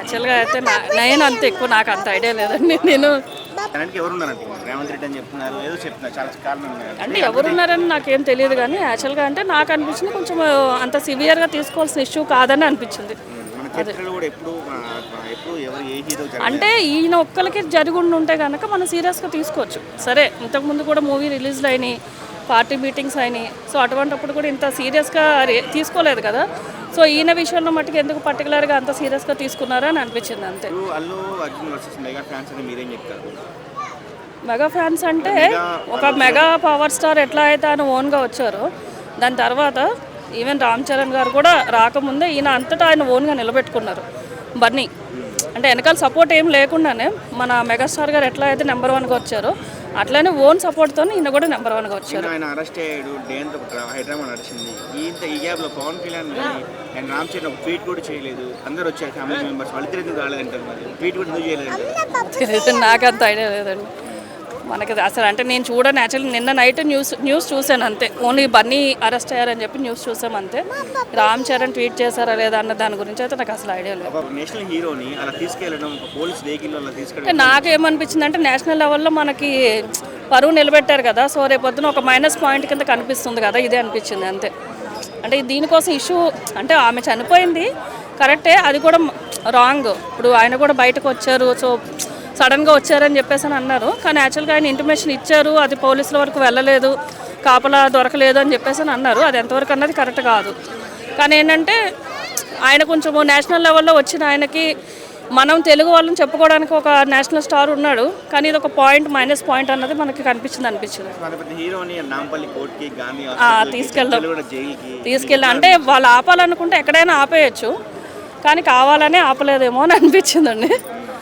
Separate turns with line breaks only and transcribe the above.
యాక్చువల్గా అయితే నేను అంత ఎక్కువ నాకు అంత ఐడియా లేదండి. నేను
రేవంత్ రెడ్డి అని చెప్తున్నారు, ఏదో చెప్తున్నారు, చాలా కారణం
అంటే ఎవరున్నారని నాకేం తెలియదు, కానీ యాక్చువల్గా అంటే నాకు అనిపించింది కొంచెం అంత సివియర్గా తీసుకోవాల్సిన ఇష్యూ కాదని అనిపించింది. అంటే ఈయన ఒక్కరికి జరిగి ఉంటే కనుక మనం సీరియస్గా తీసుకోవచ్చు. సరే, ఇంతకుముందు కూడా మూవీ రిలీజ్లు అయినాయి, పార్టీ మీటింగ్స్ అయినాయి. సో అటువంటిప్పుడు కూడా ఇంత సీరియస్గా తీసుకోలేదు కదా. సో ఈయన విషయంలో మట్టుకు ఎందుకు పర్టికులర్గా అంత సీరియస్గా తీసుకున్నారా అని అనిపించింది అంతే. మెగా ఫ్యాన్స్ అంటే ఒక మెగా పవర్ స్టార్ ఎట్లా అయితే ఆయన ఓన్గా వచ్చారో, దాని తర్వాత ఈవెన్ రామ్ చరణ్ గారు కూడా రాకముందే ఈయన అంతటా ఆయన ఓన్గా నిలబెట్టుకున్నారు. బన్నీ అంటే వెనకాల సపోర్ట్ ఏం లేకుండానే మన మెగాస్టార్ గారు ఎట్లా అయితే నెంబర్ 1గా వచ్చారో అట్లానే ఓన్ సపోర్ట్తో ఈయన కూడా నెంబర్ 1గా వచ్చారు.
ఆయన అరెస్ట్ అయ్యాడు, హైదరాబాద్ నడిచింది. ఈ గ్యాప్లో పవన్ కళ్యాణ్ అండ్ రామ్ చరణ్ ఒక ట్వీట్ కూడా చేయలేదు. అందరూ వచ్చారు ఫ్యామిలీ మెంబర్స్, వాళ్ళిద్దరు ఎందుకు రాలేదంటారు, మరి ట్వీట్ కూడా ఎందుకు చేయలేదు?
నాకు అంత ఐడియా లేదండి మనకి అసలు. అంటే నేను చూడను యాక్చువల్లీ, నిన్న నైట్ న్యూస్ చూశాను అంతే. ఓన్లీ బన్నీ అరెస్ట్ అయ్యారని చెప్పి న్యూస్ చూసాం అంతే. రామ్ చరణ్ ట్వీట్ చేశారా లేదా అన్న దాని గురించి అయితే నాకు అసలు ఐడియా లేదు.
నేషనల్ హీరోని అలా తీసుకెళ్ళడం, పోలీస్ వెహికల్ అలా తీసుకెళ్ళడం
నాకేమనిపించింది అంటే నేషనల్ లెవెల్లో మనకి పరువు నిలబెట్టారు కదా, సో రేపొద్దున ఒక మైనస్ పాయింట్ కింద కనిపిస్తుంది కదా, ఇదే అనిపించింది అంతే. అంటే దీనికోసం ఇష్యూ అంటే ఆమె చనిపోయింది కరెక్టే, అది కూడా రాంగ్. ఇప్పుడు ఆయన కూడా బయటకు వచ్చారు, సో సడన్గా వచ్చారని చెప్పేసి అని అన్నారు. కానీ యాక్చువల్గా ఆయన ఇంటిమేషన్ ఇచ్చారు, అది పోలీసుల వరకు వెళ్ళలేదు, కాపలా దొరకలేదు అని చెప్పేసి అని అన్నారు. అది ఎంతవరకు అన్నది కరెక్ట్ కాదు. కానీ ఏంటంటే ఆయన కొంచెం నేషనల్ లెవెల్లో వచ్చిన ఆయనకి మనం తెలుగు వాళ్ళని చెప్పుకోవడానికి ఒక నేషనల్ స్టార్ ఉన్నాడు, కానీ ఇది ఒక మైనస్ పాయింట్ అన్నది మనకి అనిపించింది. తీసుకెళ్ళి అంటే వాళ్ళు ఆపాలనుకుంటే ఎక్కడైనా ఆపేయచ్చు, కానీ కావాలనే ఆపలేదేమో అని అనిపించిందండి.